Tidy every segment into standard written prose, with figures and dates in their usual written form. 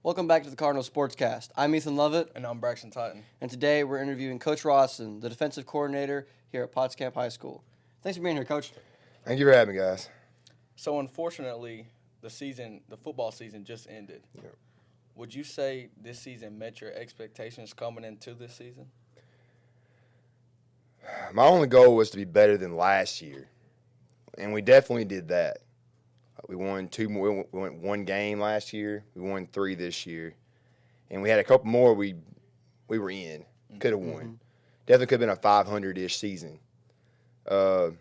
Welcome back to the Cardinal Sportscast. I'm Ethan Lovett. And I'm Braxton Titan. And today we're interviewing Coach Rawson, the defensive coordinator here at Pottscamp High School. Thanks for being here, Coach. Thank you for having me, guys. So, unfortunately, the football season just ended. Yep. Would you say this season met your expectations coming into this season? My only goal was to be better than last year, and we definitely did that. We won we won one game last year. We won 3 this year, and we had a couple more we were in. Could have won. Mm-hmm. Definitely could have been a 500-ish season. I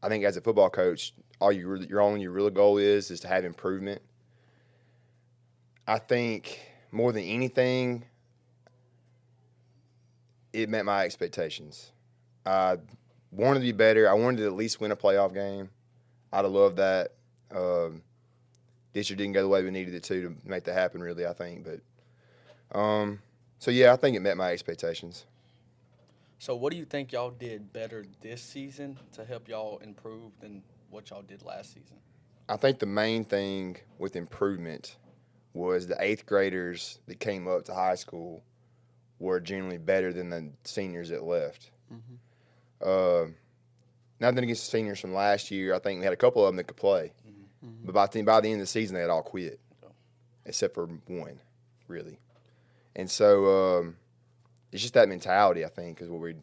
think as a football coach, your real goal is to have improvement. I think more than anything, it met my expectations. I wanted to be better. I wanted to at least win a playoff game. I'd have loved that. This year didn't go the way we needed it to make that happen, really, I think. But so, yeah, I think it met my expectations. So what do you think y'all did better this season to help y'all improve than what y'all did last season? I think the main thing with improvement was the 8th graders that came up to high school were generally better than the seniors that left. Mm-hmm. Nothing against the seniors from last year. I think we had a couple of them that could play. Mm-hmm. But by the end of the season, they had all quit, except for one, really. And so it's just that mentality, I think, is what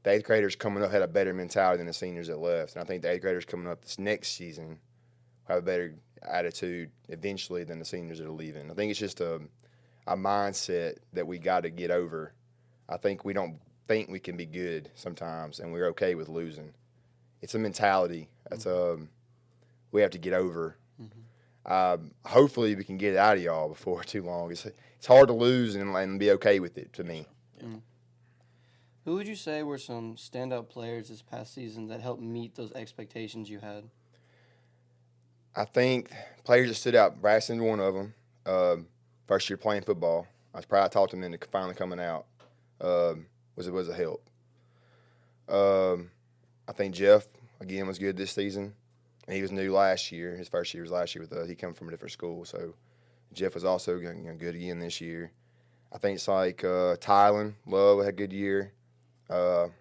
the 8th graders coming up had a better mentality than the seniors that left. And I think the 8th graders coming up this next season will have a better attitude eventually than the seniors that are leaving. I think it's just a mindset that we got to get over. I think we don't think we can be good sometimes, and we're okay with losing. It's a mentality. That's we have to get over. Mm-hmm. Hopefully, we can get it out of y'all before too long. It's hard to lose and be okay with it, to me. Mm. Who would you say were some standout players this past season that helped meet those expectations you had? I think players that stood out, Braxton, one of them. First year playing football, I was proud I talked him into finally coming out. Was a help. I think Jeff again was good this season. And he was new last year. His first year was last year with us. He came from a different school, so Jeff was also good again this year. I think it's like Tylen Love had a good year. I'm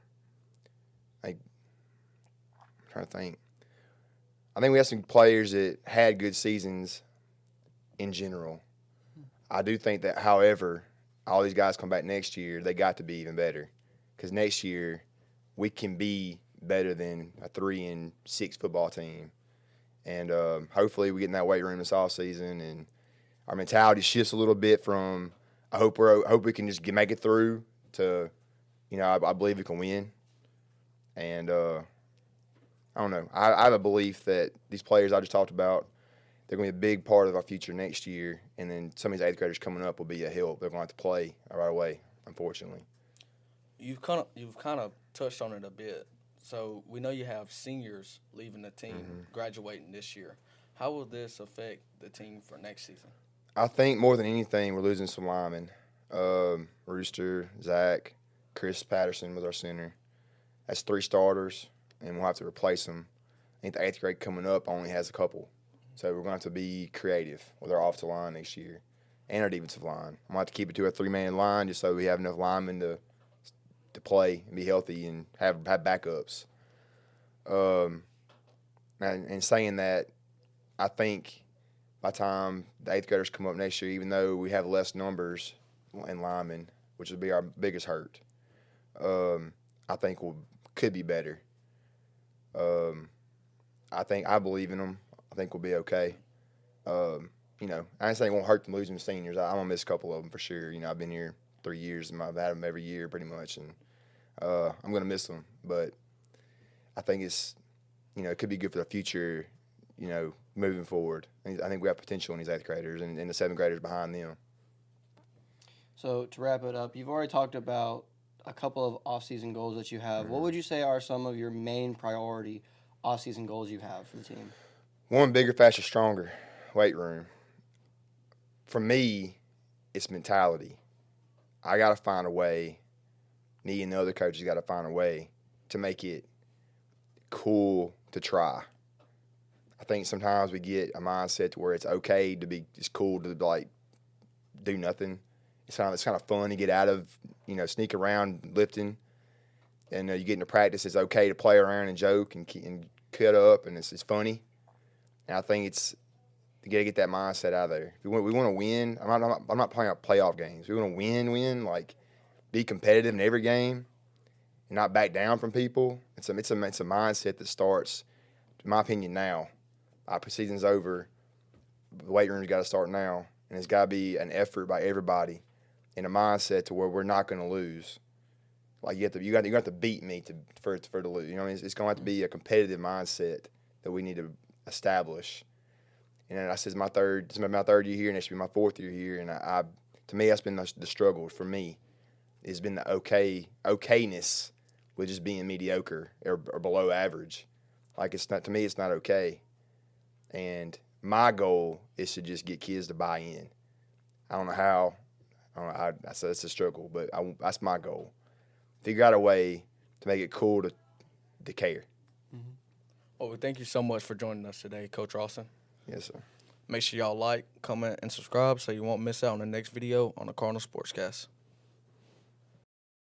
trying to think. I think we had some players that had good seasons in general. I do think that, however, all these guys come back next year, they got to be even better. Because next year, we can be better than a 3-6 football team. And hopefully we get in that weight room this offseason and our mentality shifts a little bit from I hope we can just make it through to, I believe we can win. And I don't know. I have a belief that these players I just talked about, they're going to be a big part of our future next year. And then some of these 8th graders coming up will be a help. They're going to have to play right away, unfortunately. You've kind of touched on it a bit. So we know you have seniors leaving the team, graduating this year. How will this affect the team for next season? I think more than anything, we're losing some linemen. Rooster, Zach, Chris Patterson was our center. That's 3 starters, and we'll have to replace them. I think the 8th grade coming up only has a couple. So we're going to have to be creative with our offensive line next year and our defensive line. I'm going to have to keep it to a 3-man line just so we have enough linemen to play and be healthy and have backups. And saying that, I think by the time the 8th graders come up next year, even though we have less numbers in linemen, which would be our biggest hurt, I think could be better. I believe in them. I think we'll be okay. I ain't saying it won't hurt them losing the seniors. I'm going to miss a couple of them for sure. I've been here 3 years, and I've had them every year pretty much, and I'm going to miss them. But I think it's, it could be good for the future, moving forward. I think we have potential in these 8th graders and the 7th graders behind them. So to wrap it up, you've already talked about a couple of off-season goals that you have. What would you say are some of your main priority off-season goals you have for the team? One, bigger, faster, stronger weight room. For me, it's mentality. I got to find a way, me and the other coaches got to find a way to make it cool to try. I think sometimes we get a mindset to where it's okay to be, it's cool to do nothing. It's kind of fun to get out of, sneak around lifting, and you get into practice. It's okay to play around and joke and cut up, and it's funny. And I think you got to get that mindset out of there. We want to win. I'm not playing out playoff games. We want to win, like be competitive in every game, and not back down from people. It's a mindset that starts, in my opinion, now. Our season's over. The weight room's got to start now, and it's got to be an effort by everybody, and a mindset to where we're not going to lose. Like you got to beat me for it to lose. It's going to have to be a competitive mindset that we need to establish. And I said, this is my third year here, and it should be my fourth year here. And to me, that's been the struggle for me. It's been the okayness with just being mediocre or below average. Like it's not, to me, it's not okay. And my goal is to just get kids to buy in. I don't know how. I said it's a struggle, but that's my goal. Figure out a way to make it cool to care. Mm-hmm. Well, thank you so much for joining us today, Coach Rawson. Yes, sir. Make sure y'all like, comment, and subscribe so you won't miss out on the next video on the Cardinal Sportscast.